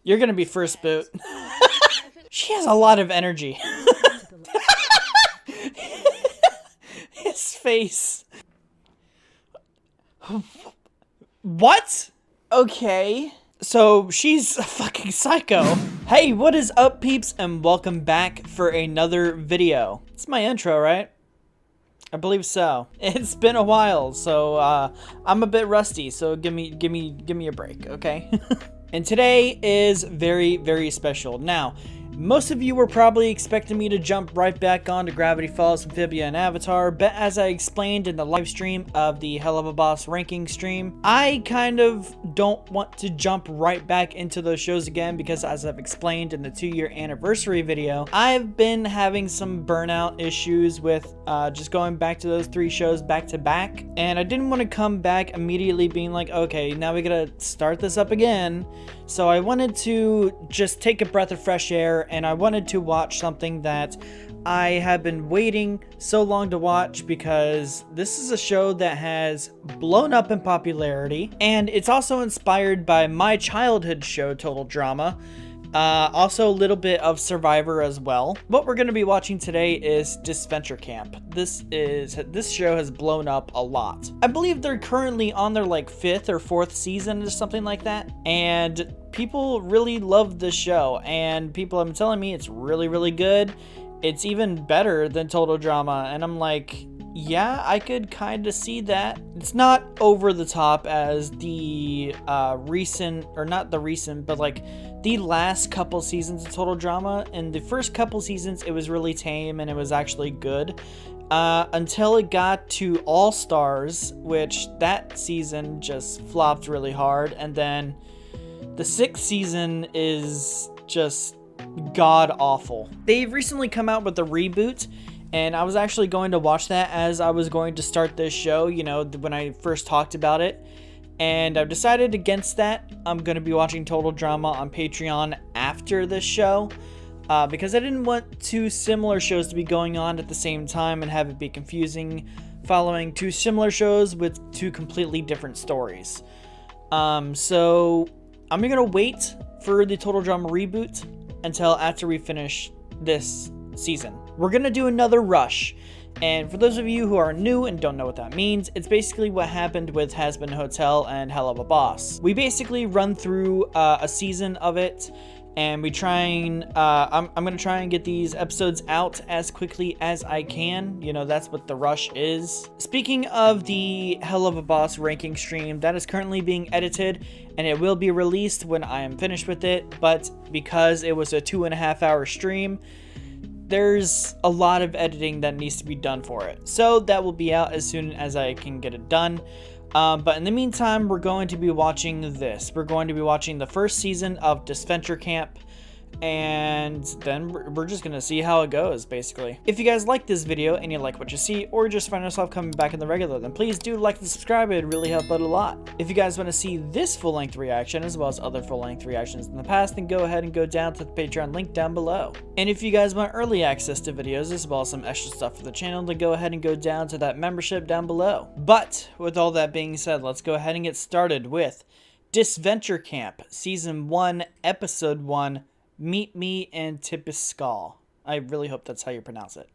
You're gonna be first boot. She has a lot of energy. His face. What? Okay. So she's a fucking psycho. Hey, what is up, peeps, and welcome back for another video. It's my intro, right? I believe so. It's been a while, so I'm a bit rusty, so give me a break, okay? And today is very, very special. Now, most of you were probably expecting me to jump right back onto Gravity Falls, Amphibia, and Avatar, but as I explained in the live stream of the Hell of a Boss ranking stream, I kind of don't want to jump right back into those shows again because, as I've explained in the 2-year anniversary video, I've been having some burnout issues with just going back to those 3 shows back to back, and I didn't want to come back immediately being like, okay, now we gotta start this up again. So I wanted to just take a breath of fresh air, and I wanted to watch something that I have been waiting so long to watch because this is a show that has blown up in popularity, and it's also inspired by my childhood show, Total Drama. Also a little bit of Survivor as well. What we're going to be watching today is Disventure Camp. This show has blown up a lot. I believe they're currently on their like 5th or 4th season or something like that, and people really love this show, and people have been telling me it's really, really good. It's even better than Total Drama, and I'm like, yeah, I could kind of see that. It's not over the top as the recent, or not the recent, but like the last couple seasons of Total Drama. In the first couple seasons, it was really tame and it was actually good. Until it got to All Stars, which that season just flopped really hard. And then the 6th season is just god awful. They've recently come out with a reboot, and I was actually going to watch that as I was going to start this show, you know, when I first talked about it. And I've decided against that. I'm going to be watching Total Drama on Patreon after this show. Because I didn't want 2 similar shows to be going on at the same time and have it be confusing, following 2 similar shows with 2 completely different stories. So I'm going to wait for the Total Drama reboot until after we finish this season. We're going to do another rush. And for those of you who are new and don't know what that means, it's basically what happened with Hazbin Hotel and Hell of a Boss. We basically run through a season of it, and we try and, I'm going to try and get these episodes out as quickly as I can. You know, that's what the rush is. Speaking of the Hell of a Boss ranking stream, that is currently being edited, and it will be released when I am finished with it. But because it was a 2.5-hour stream, there's a lot of editing that needs to be done for it. So that will be out as soon as I can get it done. But in the meantime, we're going to be watching this. We're going to be watching the first season of Disventure Camp, and then we're just going to see how it goes, basically. If you guys like this video and you like what you see, or just find yourself coming back in the regular, then please do like and subscribe. It would really help out a lot. If you guys want to see this full-length reaction, as well as other full-length reactions in the past, then go ahead and go down to the Patreon link down below. And if you guys want early access to videos, as well as some extra stuff for the channel, then go ahead and go down to that membership down below. But with all that being said, let's go ahead and get started with Disventure Camp, Season 1, Episode 1, Meet Me in Tipiskaw. I really hope that's how you pronounce it.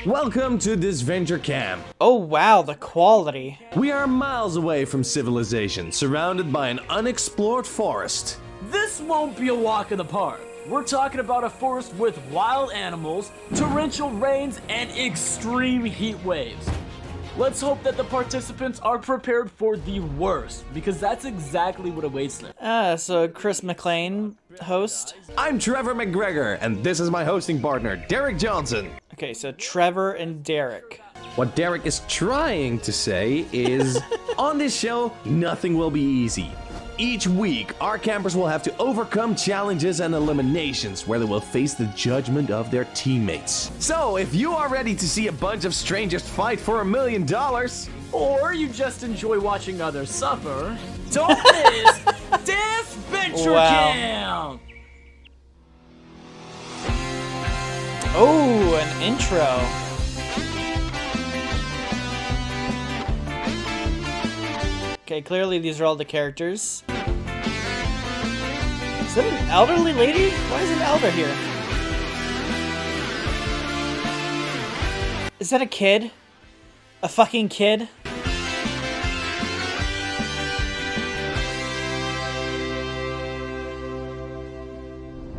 Welcome to Disventure Camp. Oh wow, the quality. We are miles away from civilization, surrounded by an unexplored forest. This won't be a walk in the park. We're talking about a forest with wild animals, torrential rains, and extreme heat waves. Let's hope that the participants are prepared for the worst, because that's exactly what awaits them. So Chris McLean, host. I'm Trevor McGregor, and this is my hosting partner, Derek Johnson. Okay, so Trevor and Derek. What Derek is trying to say is, on this show, nothing will be easy. Each week, our campers will have to overcome challenges and eliminations where they will face the judgment of their teammates. So, if you are ready to see a bunch of strangers fight for $1 million, or you just enjoy watching others suffer, don't miss Disventure Camp! Oh, an intro. Okay, clearly these are all the characters. Is that an elderly lady? Why is an elder here? Is that a kid? A fucking kid?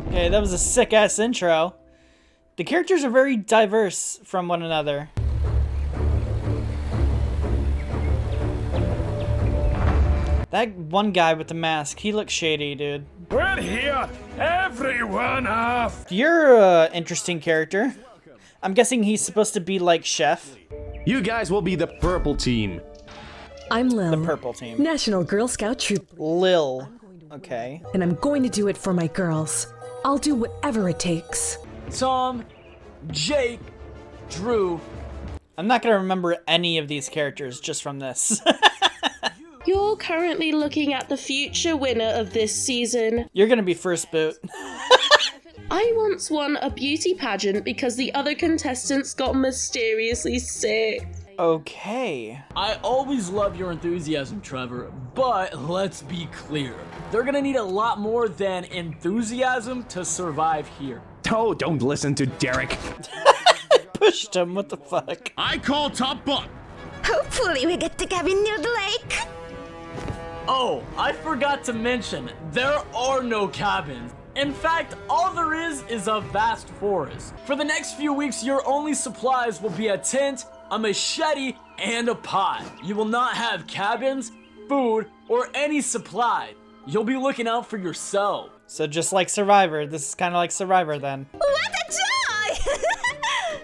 Okay, that was a sick-ass intro. The characters are very diverse from one another. That one guy with the mask, he looks shady, dude. We're here! Everyone off! You're an interesting character. I'm guessing he's supposed to be like Chef. You guys will be the purple team. I'm Lil. The purple team. National Girl Scout Troop. Lil. Okay. And I'm going to do it for my girls. I'll do whatever it takes. Tom, Jake, Drew. I'm not gonna remember any of these characters just from this. You're currently looking at the future winner of this season. You're gonna be first boot. I once won a beauty pageant because the other contestants got mysteriously sick. Okay. I always love your enthusiasm, Trevor, but let's be clear. They're gonna need a lot more than enthusiasm to survive here. Oh, don't listen to Derek. Pushed him, what the fuck? I call top bunk! Hopefully we get the cabin near the lake. Oh, I forgot to mention, there are no cabins. In fact, all there is a vast forest. For the next few weeks, your only supplies will be a tent, a machete, and a pot. You will not have cabins, food, or any supply. You'll be looking out for yourself. So just like Survivor, this is kind of like Survivor then. What a joy!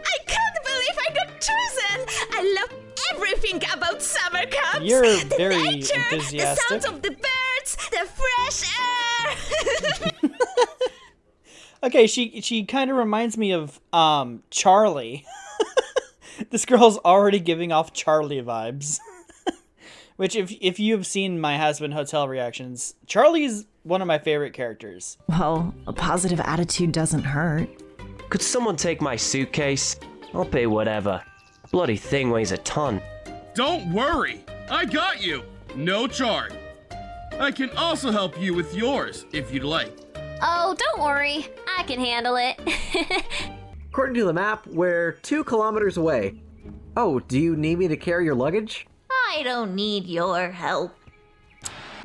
I can't believe I got chosen. I love everything about summer camps. You're the very nature, enthusiastic. the sounds of the birds, the fresh air. Okay, she kind of reminds me of Charlie. This girl's already giving off Charlie vibes. Which if you've seen my husband hotel reactions, Charlie's one of my favorite characters. Well, a positive attitude doesn't hurt. Could someone take my suitcase? I'll pay whatever. Bloody thing weighs a ton. Don't worry! I got you! No charge. I can also help you with yours, if you'd like. Oh, don't worry. I can handle it. According to the map, we're 2 kilometers away. Oh, do you need me to carry your luggage? I don't need your help.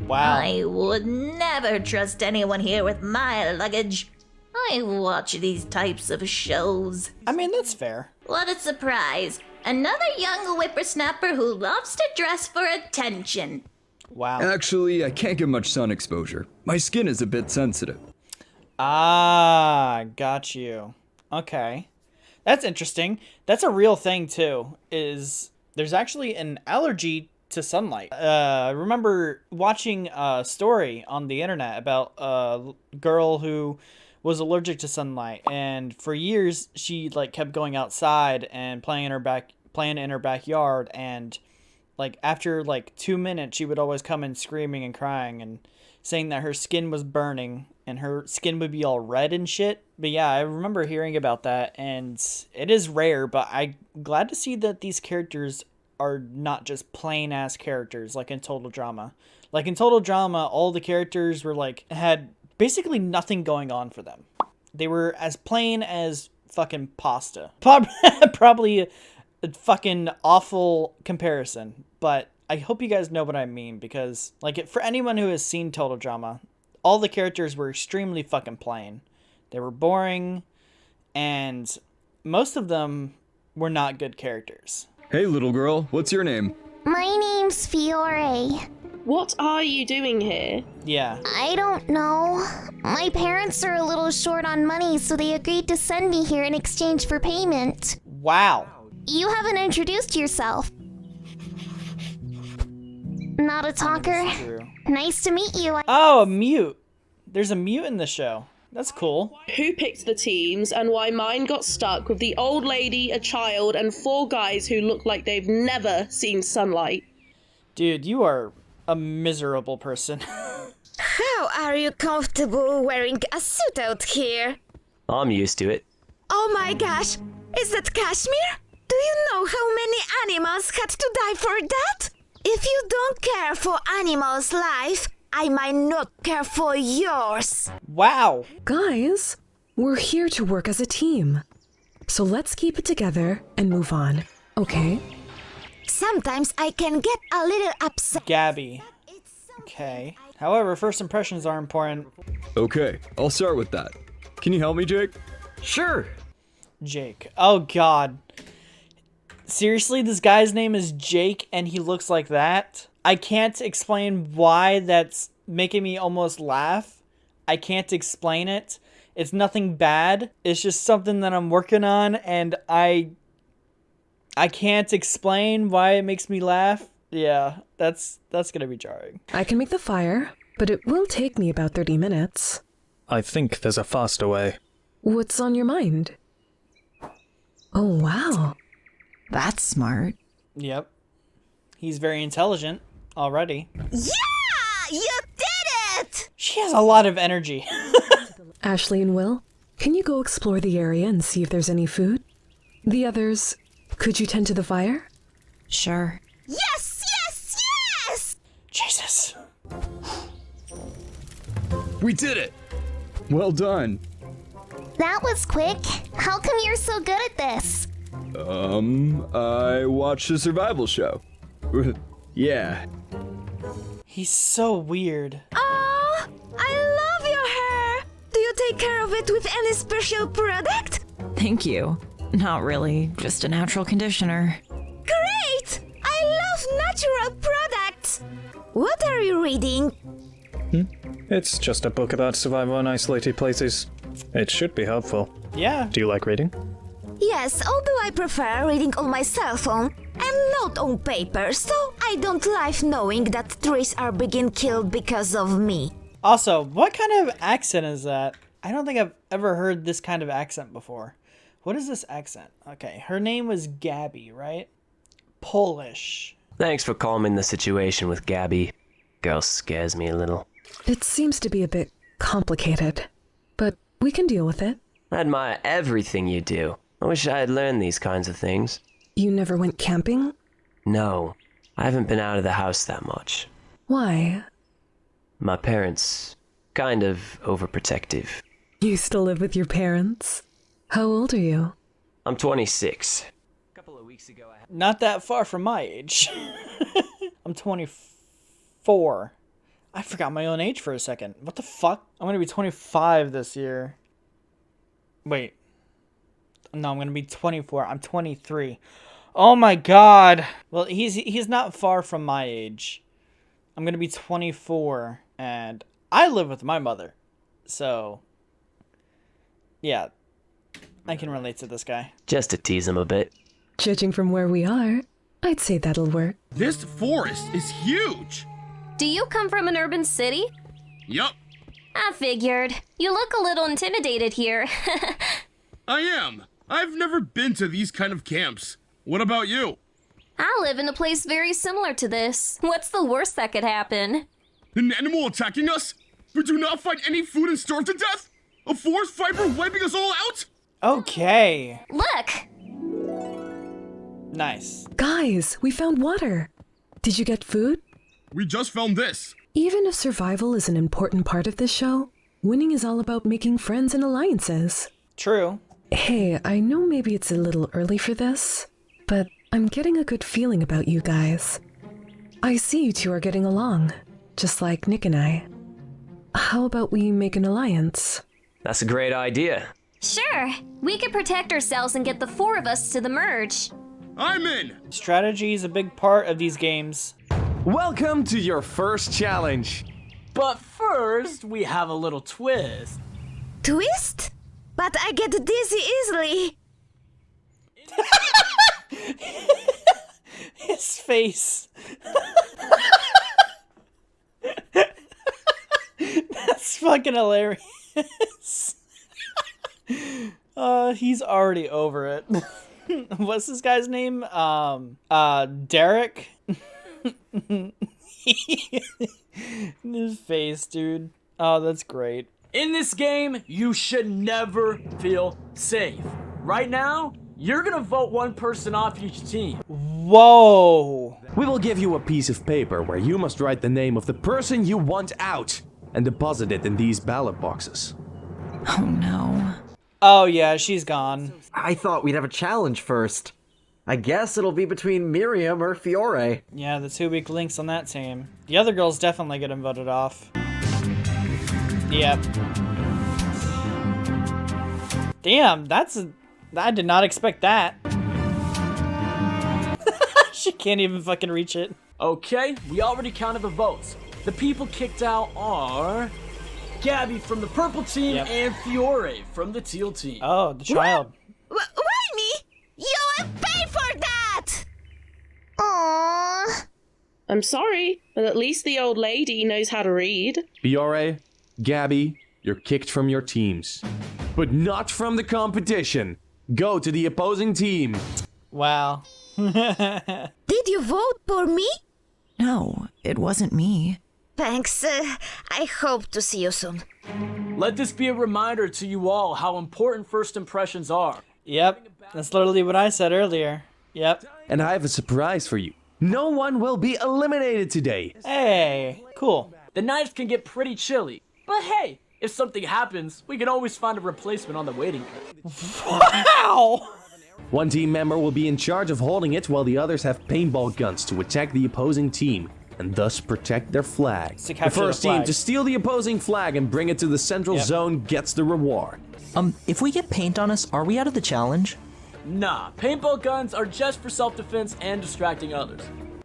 Wow. I would never trust anyone here with my luggage. I watch these types of shows. I mean, that's fair. What a surprise. Another young whippersnapper who loves to dress for attention. Wow. Actually, I can't get much sun exposure. My skin is a bit sensitive. Ah, got you. Okay. That's interesting. That's a real thing, too, is there's actually an allergy to sunlight. I remember watching a story on the internet about a girl who was allergic to sunlight, and for years she like kept going outside and playing in her backyard, and like after like 2 minutes she would always come in screaming and crying and saying that her skin was burning and her skin would be all red and shit. But yeah, I remember hearing about that, and it is rare, but I'm glad to see that these characters are not just plain ass characters like in Total Drama. Like in Total Drama, all the characters were like, had basically nothing going on for them. They were as plain as fucking pasta. Probably a fucking awful comparison, but I hope you guys know what I mean, because like for anyone who has seen Total Drama, all the characters were extremely fucking plain. They were boring, and most of them were not good characters. Hey, little girl, what's your name? My name's Fiore. What are you doing here? Yeah. I don't know. My parents are a little short on money, so they agreed to send me here in exchange for payment. Wow. You haven't introduced yourself. Not a talker. Nice to meet you. Oh, a mute. There's a mute in the show. That's cool. Who picked the teams and why mine got stuck with the old lady, a child, and 4 guys who look like they've never seen sunlight? Dude, you are a miserable person. How are you comfortable wearing a suit out here? I'm used to it. Oh my gosh, is that cashmere? Do you know how many animals had to die for that? If you don't care for animals' life, I might not care for yours. Wow. Guys, we're here to work as a team. So let's keep it together and move on, okay? Sometimes I can get a little upset. Gabby. Okay. However, first impressions are important. Okay, I'll start with that. Can you help me, Jake? Sure. Jake. Oh, God. Seriously, this guy's name is Jake and he looks like that? I can't explain why that's making me almost laugh. I can't explain it. It's nothing bad. It's just something that I'm working on and I can't explain why it makes me laugh. Yeah, that's gonna be jarring. I can make the fire, but it will take me about 30 minutes. I think there's a faster way. What's on your mind? Oh, wow. That's smart. Yep. He's very intelligent already. Yeah! You did it! She has a lot of energy. Ashley and Will, can you go explore the area and see if there's any food? The others, could you tend to the fire? Sure. Yes, yes, yes! Jesus. We did it! Well done. That was quick. How come you're so good at this? I watched a survival show. Yeah. He's so weird. Oh, I love your hair! Do you take care of it with any special product? Thank you. Not really, just a natural conditioner. Great! I love natural products! What are you reading? It's just a book about survival in isolated places. It should be helpful. Yeah. Do you like reading? Yes, although I prefer reading on my cell phone and not on paper, so I don't like knowing that trees are being killed because of me. Also, what kind of accent is that? I don't think I've ever heard this kind of accent before. What is this accent? Okay, her name was Gabby, right? Polish. Thanks for calming the situation with Gabby. Girl scares me a little. It seems to be a bit complicated, but we can deal with it. I admire everything you do. I wish I had learned these kinds of things. You never went camping? No, I haven't been out of the house that much. Why? My parents, kind of overprotective. You still live with your parents? How old are you? I'm 26. A couple of weeks ago, Not that far from my age. I'm 24. I forgot my own age for a second. What the fuck? I'm gonna be 25 this year. Wait. No, I'm gonna be 24. I'm 23. Oh my god. Well, he's not far from my age. I'm gonna be 24, and I live with my mother. So, yeah, I can relate to this guy. Just to tease him a bit. Judging from where we are, I'd say that'll work. This forest is huge! Do you come from an urban city? Yup. I figured. You look a little intimidated here. I am. I've never been to these kind of camps. What about you? I live in a place very similar to this. What's the worst that could happen? An animal attacking us? We do not find any food and starve to death? A forest viper wiping us all out? Okay. Look! Nice. Guys, we found water. Did you get food? We just found this. Even if survival is an important part of this show, winning is all about making friends and alliances. True. Hey, I know maybe it's a little early for this, but I'm getting a good feeling about you guys. I see you two are getting along, just like Nick and I. How about we make an alliance? That's a great idea. Sure. We could protect ourselves and get the four of us to the merge. I'm in! Strategy is a big part of these games. Welcome to your first challenge. But first, we have a little twist. Twist? But I get dizzy easily. His face. That's fucking hilarious. He's already over it. What's this guy's name? Derek? His face, dude. Oh, that's great. In this game, you should never feel safe. Right now, you're gonna vote one person off each team. Whoa. We will give you a piece of paper where you must write the name of the person you want out and deposit it in these ballot boxes. Oh no. Oh yeah, she's gone. I thought we'd have a challenge first. I guess it'll be between Miriam or Fiore. Yeah, the 2 weak links on that team. The other girl's definitely getting voted off. Yep. Damn, I did not expect that. She can't even fucking reach it. Okay, we already counted the votes. The people kicked out are Gabby from the purple team and Fiore from the teal team. Oh, the child. Why me? You will pay for that! Aww. I'm sorry, but at least the old lady knows how to read. Fiore, Gabby, you're kicked from your teams. But not from the competition. Go to the opposing team. Wow. Did you vote for me? No, it wasn't me. Thanks. I hope to see you soon. Let this be a reminder to you all how important first impressions are. Yep, that's literally what I said earlier. Yep. And I have a surprise for you. No one will be eliminated today. Hey, cool. The nights can get pretty chilly, but hey, if something happens, we can always find a replacement on the waiting list. Wow! One team member will be in charge of holding it while the others have paintball guns to attack the opposing team and thus protect their flag. The first team to steal the opposing flag and bring it to the central zone gets the reward. If we get paint on us, are we out of the challenge? Nah, paintball guns are just for self-defense and distracting others.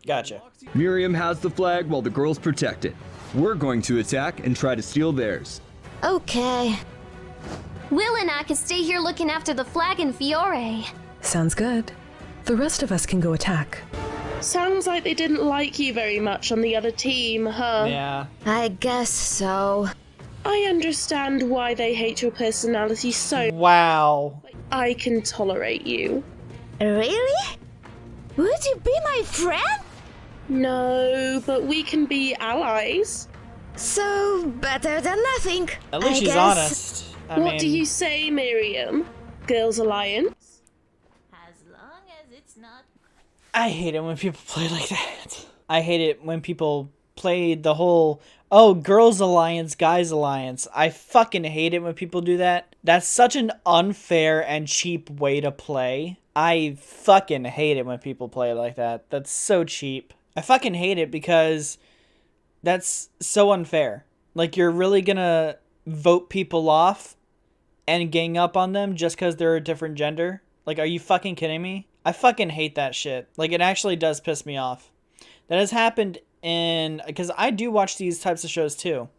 Gotcha. Miriam has the flag while the girls protect it. We're going to attack and try to steal theirs. Okay. Will and I can stay here looking after the flag and Fiore. Sounds good. The rest of us can go attack. Sounds like they didn't like you very much on the other team, huh? Yeah. I guess so. I understand why they hate your personality so. Wow. I can tolerate you. Really? Would you be my friend? No, but we can be allies. So, better than nothing. At least she's honest. What do you say, Miriam? Girls Alliance? As long as it's not. I hate it when people play like that. I hate it when people play the whole, oh, girls alliance, guys alliance. I fucking hate it when people do that. That's such an unfair and cheap way to play. I fucking hate it when people play like that. That's so cheap. I fucking hate it because that's so unfair. Like, you're really gonna vote people off and gang up on them just because they're a different gender? Like, are you fucking kidding me? I fucking hate that shit. Like, it actually does piss me off. That has happened because I do watch these types of shows too.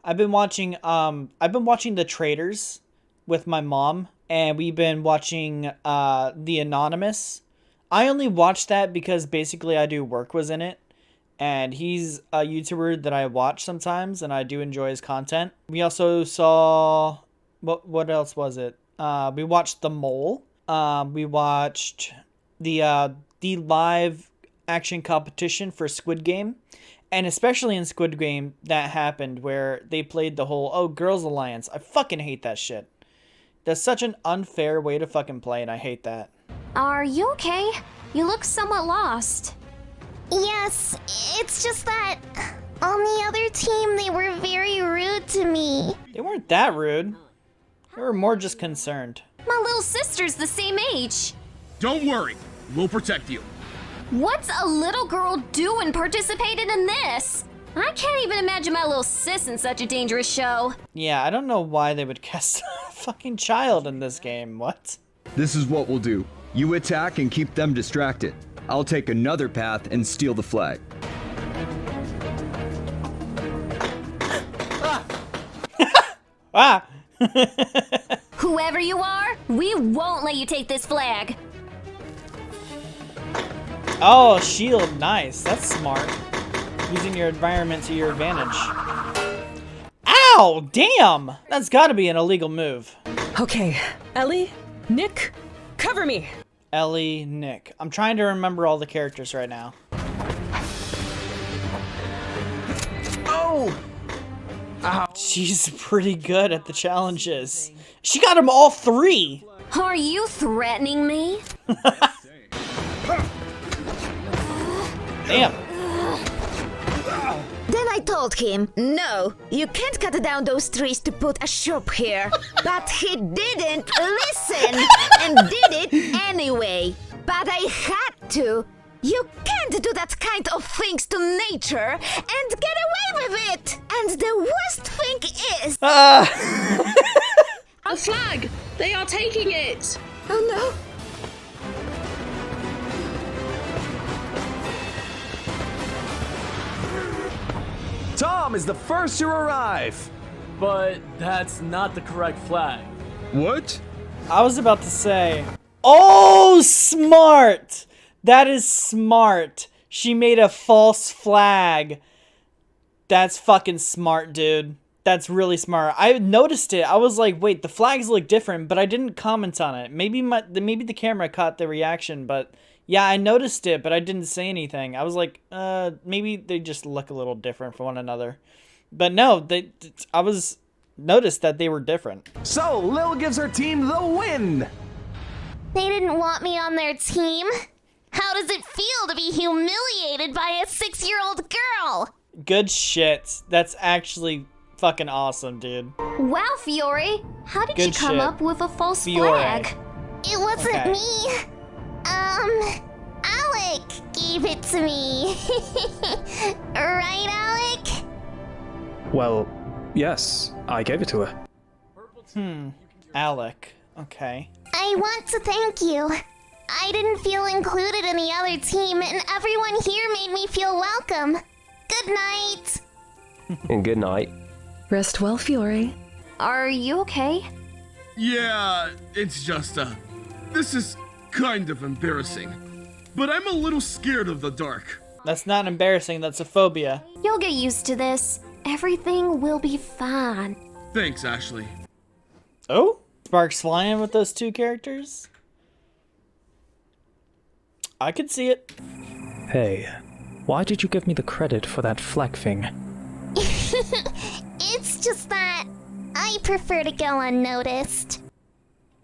I've been watching The Traitors with my mom, and we've been watching The Anonymous. I only watched that because basically I do work was in it, and he's a YouTuber that I watch sometimes, and I do enjoy his content. We also saw what else was it? We watched The Mole. We watched the live action competition for Squid Game. And especially in Squid Game, that happened where they played the whole, oh, girls alliance. I fucking hate that shit. That's such an unfair way to fucking play, and I hate that. Are you okay? You look somewhat lost. Yes, it's just that on the other team they were very rude to me. They weren't that rude. They were more just concerned. My little sister's the same age. Don't worry, we'll protect you. What's a little girl doing participating in this? I can't even imagine my little sis in such a dangerous show. Yeah, I don't know why they would cast a fucking child in this game. What? This is what we'll do. You attack and keep them distracted. I'll take another path and steal the flag. Ah! Whoever you are, we won't let you take this flag. Oh, shield. Nice. That's smart. Using your environment to your advantage. Ow! Damn! That's gotta be an illegal move. Okay, Ellie, Nick, cover me. Ellie, Nick. I'm trying to remember all the characters right now. Oh! Ow. She's pretty good at the challenges. She got them all 3. Are you threatening me? Damn. Then I told him, no, you can't cut down those trees to put a shop here. But he didn't listen and did it anyway. But I had to. You can't do that kind of things to nature and get away with it. And the worst thing is... A flag! They are taking it! Oh no. Tom is the first to arrive. But that's not the correct flag. What? I was about to say, oh, smart. That is smart. She made a false flag. That's fucking smart, dude. That's really smart. I noticed it. I was like, wait, the flags look different, but I didn't comment on it. Maybe the camera caught the reaction, but yeah, I noticed it, but I didn't say anything. I was like, maybe they just look a little different from one another. But no, I noticed that they were different. So, Lil gives her team the win. They didn't want me on their team. How does it feel to be humiliated by a 6-year-old girl? Good shit. That's actually fucking awesome, dude. Wow, Fiore, how did you come up with a false Fiore. flag? It wasn't me. Alec gave it to me. Right, Alec? Well, yes, I gave it to her. Alec. Okay. I want to thank you. I didn't feel included in the other team, and everyone here made me feel welcome. Good night. And good night. Rest well, Fiore. Are you okay? Yeah, it's just, this is kind of embarrassing. But I'm a little scared of the dark. That's not embarrassing, that's a phobia. You'll get used to this. Everything will be fine. Thanks, Ashley. Oh? Sparks flying with those two characters? I could see it. Hey, why did you give me the credit for that flag thing? It's just that I prefer to go unnoticed.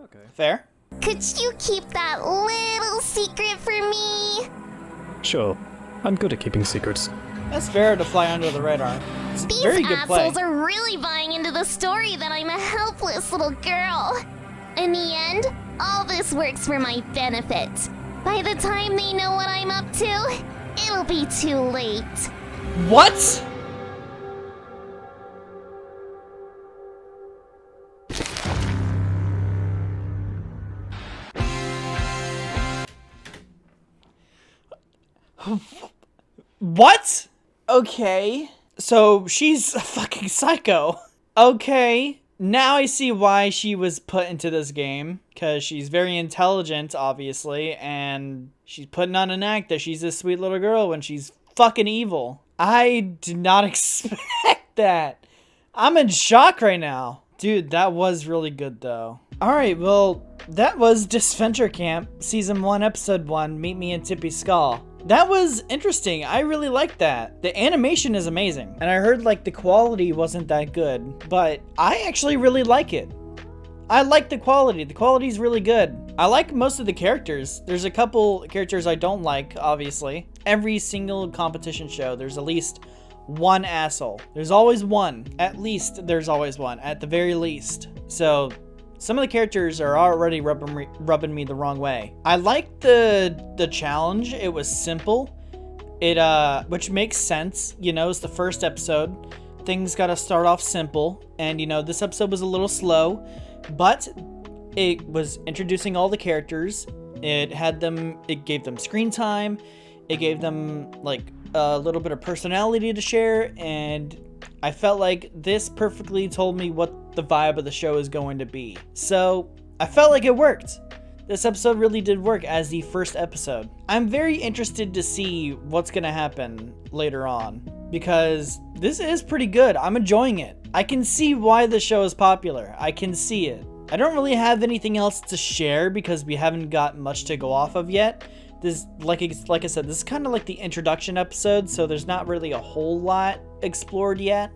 Okay. Fair. Could you keep that little secret for me? Sure, I'm good at keeping secrets. That's fair to fly under the radar. It's These very good play. assholes are really buying into the story that I'm a helpless little girl. In the end, all this works for my benefit. By the time they know what I'm up to, it'll be too late. What? What? Okay. So she's a fucking psycho. Okay. Now I see why she was put into this game. Because she's very intelligent, obviously. And she's putting on an act that she's a sweet little girl when she's fucking evil. I did not expect that. I'm in shock right now. Dude, that was really good though. Alright, well, that was Disventure Camp, Season 1, Episode 1, Meet Me in Tipiskaw. That was interesting. I really liked that. The animation is amazing. And I heard like the quality wasn't that good, but I actually really like it. I like the quality. The quality is really good. I like most of the characters. There's a couple characters I don't like, obviously. Every single competition show, there's at least one asshole. There's always one. At least there's always one, at the very least. So some of the characters are already rubbing me the wrong way. I liked the challenge. It was simple. Which makes sense. You know, it's the first episode. Things gotta start off simple. And you know, this episode was a little slow, but it was introducing all the characters. It gave them screen time. It gave them like a little bit of personality to share, and I felt like this perfectly told me what the vibe of the show is going to be. So I felt like it worked. This episode really did work as the first episode. I'm very interested to see what's gonna happen later on, because this is pretty good. I'm enjoying it. I can see why the show is popular. I can see it. I don't really have anything else to share because we haven't got much to go off of yet. This, like I said, this is kind of like the introduction episode, so there's not really a whole lot explored yet.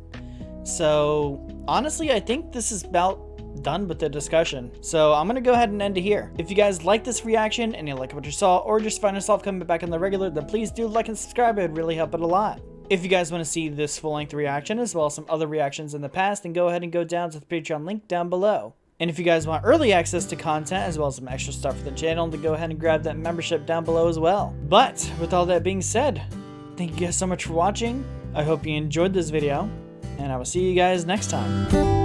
So honestly, I think this is about done with the discussion. So I'm gonna go ahead and end it here. If you guys like this reaction and you like what you saw, or just find yourself coming back on the regular, then please do like and subscribe. It would really help it a lot. If you guys want to see this full-length reaction as well as some other reactions in the past, then go ahead and go down to the Patreon link down below. And if you guys want early access to content as well as some extra stuff for the channel, then go ahead and grab that membership down below as well. But with all that being said, thank you guys so much for watching. I hope you enjoyed this video, and I will see you guys next time.